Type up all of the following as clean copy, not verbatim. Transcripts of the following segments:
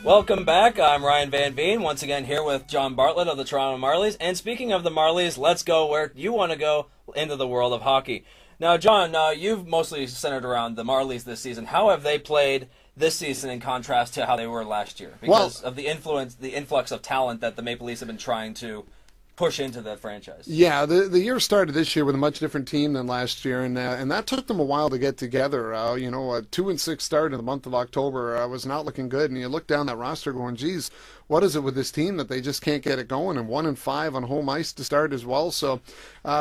Welcome back. I'm Ryan Vanveen, once again here with John Bartlett of the Toronto Marlies. And speaking of the Marlies, let's go where you want to go, into the world of hockey. Now, John, you've mostly centered around the Marlies this season. How have they played this season in contrast to how they were last year? Because of the influx of talent that the Maple Leafs have been trying to push into the franchise. Yeah, the year started this year with a much different team than last year, and that took them a while to get together. A 2-6 start in the month of October was not looking good, and you look down that roster going, geez, what is it with this team that they just can't get it going? And 1-5 on home ice to start as well. So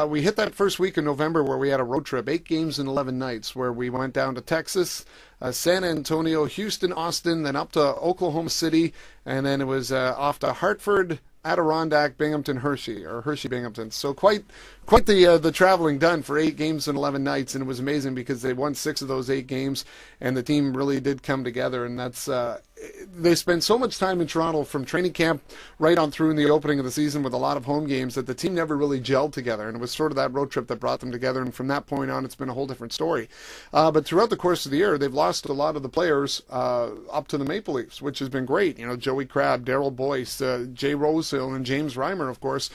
we hit that first week in November where we had a road trip, 8 games in 11 nights, where we went down to Texas, San Antonio, Houston, Austin, then up to Oklahoma City, and then it was off to Hartford, Adirondack, Binghamton, Hershey, or Hershey, Binghamton. So quite the traveling done for 8 games and 11 nights, and it was amazing because they won 6 of those 8 games, and the team really did come together, and that's they spent so much time in Toronto from training camp right on through in the opening of the season with a lot of home games that the team never really gelled together, and it was sort of that road trip that brought them together, and from that point on it's been a whole different story. But throughout the course of the year, they've lost a lot of the players up to the Maple Leafs, which has been great. Joey Crabb, Darryl Boyce, Jay Rosehill, and James Reimer, of course,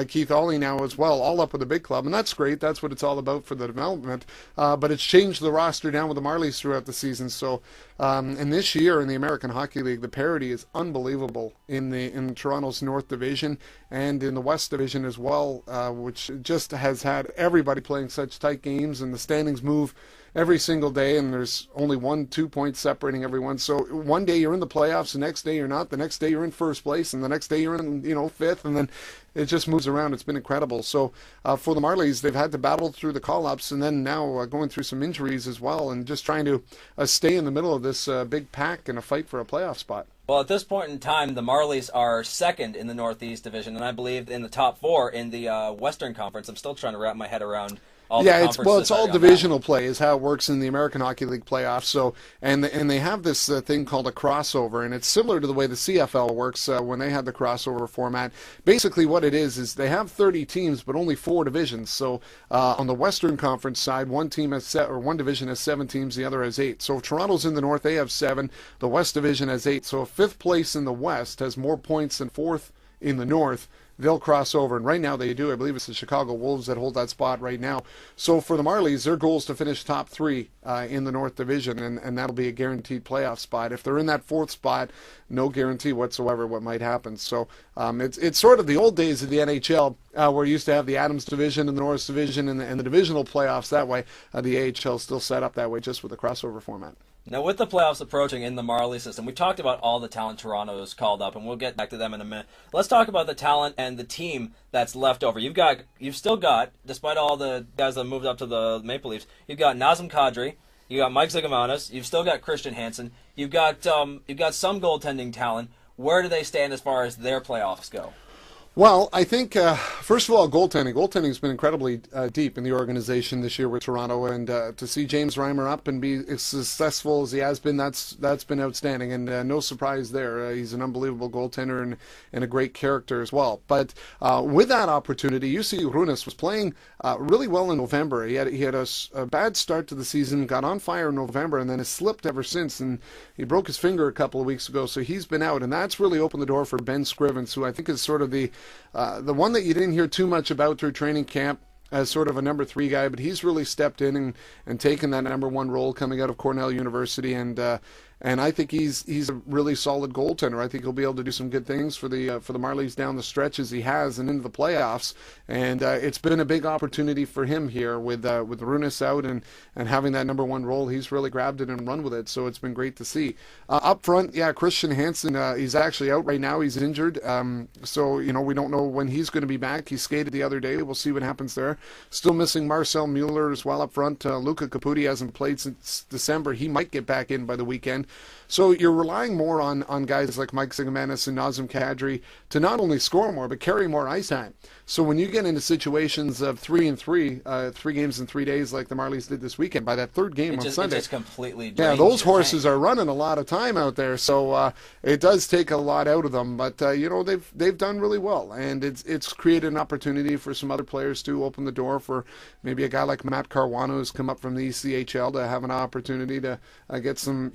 Keith Ollie now as well, all up with a big club, and that's great. That's what it's all about for the development. But it's changed the roster down with the Marlies throughout the season. So, and this year in the American Hockey League, the parity is unbelievable in Toronto's North Division and in the West Division as well, which just has had everybody playing such tight games, and the standings move every single day, and there's only 1-2 points separating everyone. So one day you're in the playoffs, the next day you're not, the next day you're in first place, and the next day you're in fifth, and then it just moves around. It's been incredible. So for the Marlies, they've had to battle through the call-ups, and then now going through some injuries as well, and just trying to stay in the middle of this big pack and a fight for a playoff spot. Well, at this point in time, the Marlies are second in the Northeast Division, and I believe in the top 4 in the Western Conference. I'm still trying to wrap my head around all the conferences. It's all divisional play is how it works in the American Hockey League playoffs. So, and they have this thing called a crossover, and it's similar to the way the CFL works when they had the crossover format. Basically, what it is they have 30 teams, but only 4 divisions. So, on the Western Conference side, one division has 7 teams, the other has 8. So, if Toronto's in the North, they have 7. The West Division has 8. So, if 5th place in the West has more points than 4th in the North, they'll cross over, and right now they do. I believe it's the Chicago Wolves that hold that spot right now. So for the Marlies, their goal is to finish top 3 in the North Division, and that'll be a guaranteed playoff spot. If they're in that 4th spot, no guarantee whatsoever what might happen. So it's sort of the old days of the NHL, where you used to have the Adams Division and the Norris Division and the divisional playoffs that way. The AHL is still set up that way, just with the crossover format. Now, with the playoffs approaching in the Marley system, we talked about all the talent Toronto has called up, and we'll get back to them in a minute. Let's talk about the talent and the team that's left over. You've still got, despite all the guys that moved up to the Maple Leafs, you've got Nazem Kadri, you got Mike Zigomanis, you've still got Christian Hansen, you've got some goaltending talent. Where do they stand as far as their playoffs go? Well, I think, first of all, goaltending. Goaltending's been incredibly deep in the organization this year with Toronto, and to see James Reimer up and be as successful as he has been, that's been outstanding, and no surprise there. He's an unbelievable goaltender and a great character as well. But with that opportunity, Jussi Runas was playing really well in November. He had a bad start to the season, got on fire in November, and then has slipped ever since, and he broke his finger a couple of weeks ago, so he's been out, and that's really opened the door for Ben Scrivens, who I think is sort of the one that you didn't hear too much about through training camp as sort of a number 3 guy, but he's really stepped in and taken that number 1 role coming out of Cornell University, and I think he's a really solid goaltender. I think he'll be able to do some good things for the Marlies down the stretch as he has and into the playoffs. And it's been a big opportunity for him here with Runas out and having that number 1 role. He's really grabbed it and run with it. So it's been great to see. Up front, Christian Hansen, he's actually out right now. He's injured. So we don't know when he's going to be back. He skated the other day. We'll see what happens there. Still missing Marcel Mueller as well up front. Luka Caputi hasn't played since December. He might get back in by the weekend. So you're relying more on guys like Mike Zigomanis and Nazem Kadri to not only score more, but carry more ice time. So when you get into situations of 3-3, 3 games in 3 days like the Marlies did this weekend, by that 3rd game on Sunday, it just completely those horses are running a lot of time out there. So it does take a lot out of them. But they've done really well, and it's created an opportunity for some other players to open the door for maybe a guy like Matt Caruana who's come up from the ECHL to have an opportunity to get some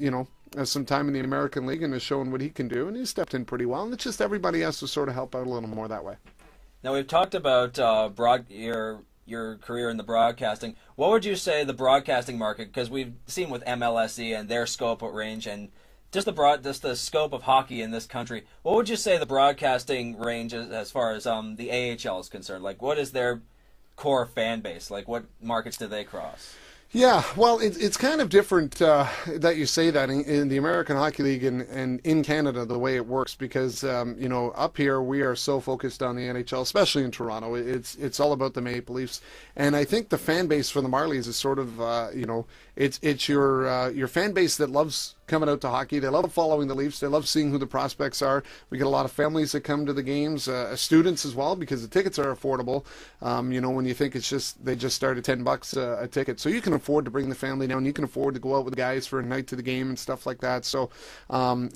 some time in the American League and has shown what he can do, and he stepped in pretty well. And it's just everybody has to sort of help out a little more that way. Now we've talked about your career in the broadcasting. What would you say the broadcasting market? Because we've seen with MLSE and their scope of range and just the scope of hockey in this country. What would you say the broadcasting range is as far as the AHL is concerned? Like, what is their core fan base? Like, what markets do they cross? Yeah, well, it's kind of different that you say that in the American Hockey League and in Canada, the way it works, because, up here we are so focused on the NHL, especially in Toronto. It's all about the Maple Leafs. And I think the fan base for the Marlies is sort of, it's your fan base that loves coming out to hockey. They love following the Leafs. They love seeing who the prospects are. We get a lot of families that come to the games, students as well, because the tickets are affordable. When you think they just start at $10 a ticket, so you can afford to bring the family down. You can afford to go out with the guys for a night to the game and stuff like that. So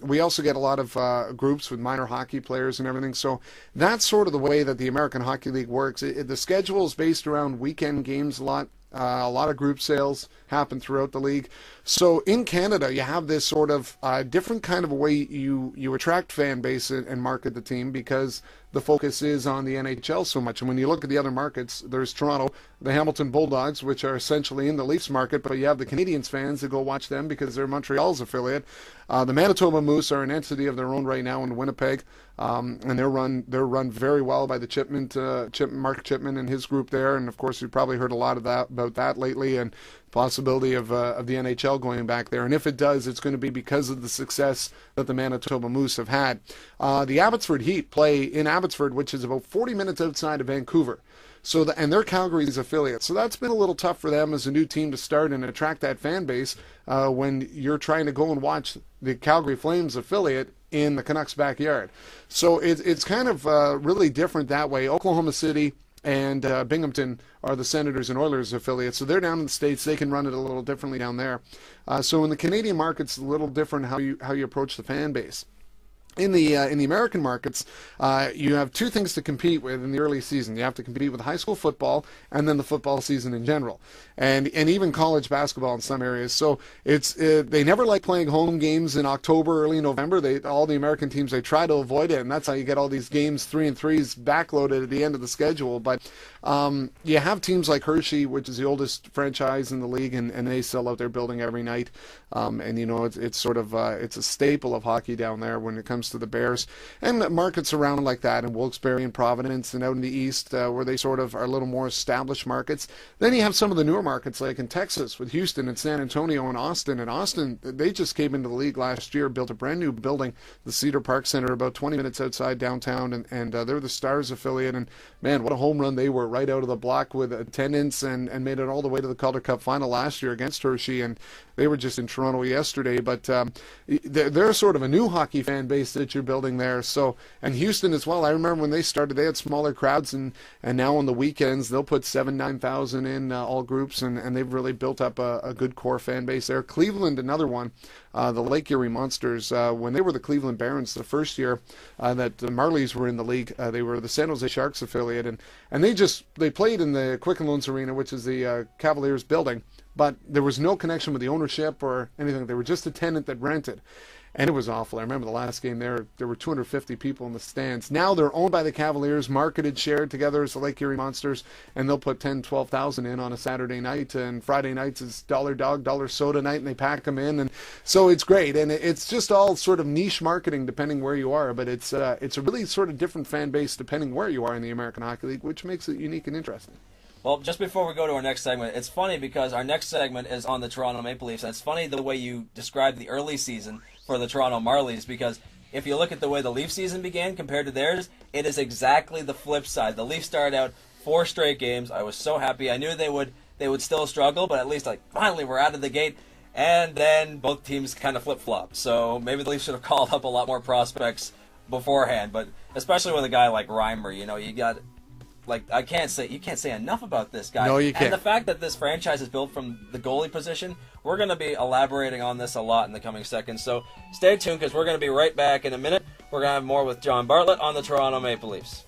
we also get a lot of groups with minor hockey players and everything. So that's sort of the way that the American Hockey League works. The schedule is based around weekend games a lot. A lot of group sales happen throughout the league. So in Canada, you have this sort of different kind of a way you attract fan base and market the team, because the focus is on the NHL so much. And when you look at the other markets, there's Toronto, the Hamilton Bulldogs, which are essentially in the Leafs market, but you have the Canadiens fans that go watch them because they're Montreal's affiliate. The Manitoba Moose are an entity of their own right now in Winnipeg, and they're run very well by the Mark Chipman and his group there. And of course, you've probably heard a lot about that lately, and possibility of the NHL going back there. And if it does, it's going to be because of the success that the Manitoba Moose have had. The Abbotsford Heat play in Abbotsford, which is about 40 minutes outside of Vancouver. And they're Calgary's affiliate. So that's been a little tough for them as a new team to start and attract that fan base when you're trying to go and watch the Calgary Flames affiliate in the Canucks' backyard. So it's kind of really different that way. Oklahoma City and Binghamton are the Senators and Oilers affiliates. So they're down in the States. They can run it a little differently down there. So in the Canadian market, it's a little different how you approach the fan base. In the American markets, you have two things to compete with in the early season. You have to compete with high school football and then the football season in general, and even college basketball in some areas. So they never like playing home games in October, early November. All the American teams, they try to avoid it, and that's how you get all these games 3-3s backloaded at the end of the schedule. But you have teams like Hershey, which is the oldest franchise in the league, and they sell out their building every night. It's sort of it's a staple of hockey down there when it comes to the Bears, and markets around like that in Wilkes-Barre and Providence and out in the east where they sort of are a little more established markets. Then you have some of the newer markets like in Texas with Houston and San Antonio and Austin. And Austin, they just came into the league last year, built a brand new building, the Cedar Park Center, about 20 minutes outside downtown, and they're the Stars affiliate. And man, what a home run they were right out of the block with attendance, and made it all the way to the Calder Cup final last year against Hershey. And they were just in Toronto yesterday, but they're sort of a new hockey fan base that you're building there. So, and Houston as well. I remember when they started, they had smaller crowds, and now on the weekends they'll put 9,000 in all groups, and they've really built up a good core fan base there. Cleveland, another one. The Lake Erie Monsters, when they were the Cleveland Barons the first year that the Marlies were in the league, they were the San Jose Sharks affiliate, and they played in the Quicken Loans Arena, which is the Cavaliers building, but there was no connection with the ownership or anything. They were just a tenant that rented. And it was awful. I remember the last game there were 250 people in the stands. Now they're owned by the Cavaliers, marketed, shared together as the Lake Erie Monsters, and they'll put 12,000 in on a Saturday night, and Friday nights is Dollar Dog, Dollar Soda night, and they pack them in. And so it's great. And it's just all sort of niche marketing depending where you are, but it's a really sort of different fan base depending where you are in the American Hockey League, which makes it unique and interesting. Well, just before we go to our next segment, it's funny because our next segment is on the Toronto Maple Leafs, and it's funny the way you described the early season for the Toronto Marlies, because if you look at the way the Leaf season began compared to theirs, it is exactly the flip side. The Leafs started out 4 straight games. I was so happy. I knew they would still struggle, but at least finally we're out of the gate. And then both teams kind of flip-flopped. So maybe the Leafs should have called up a lot more prospects beforehand, but especially with a guy like Reimer, you got... you can't say enough about this guy. No, you can't. And the fact that this franchise is built from the goalie position, we're going to be elaborating on this a lot in the coming seconds. So stay tuned, because we're going to be right back in a minute. We're going to have more with John Bartlett on the Toronto Maple Leafs.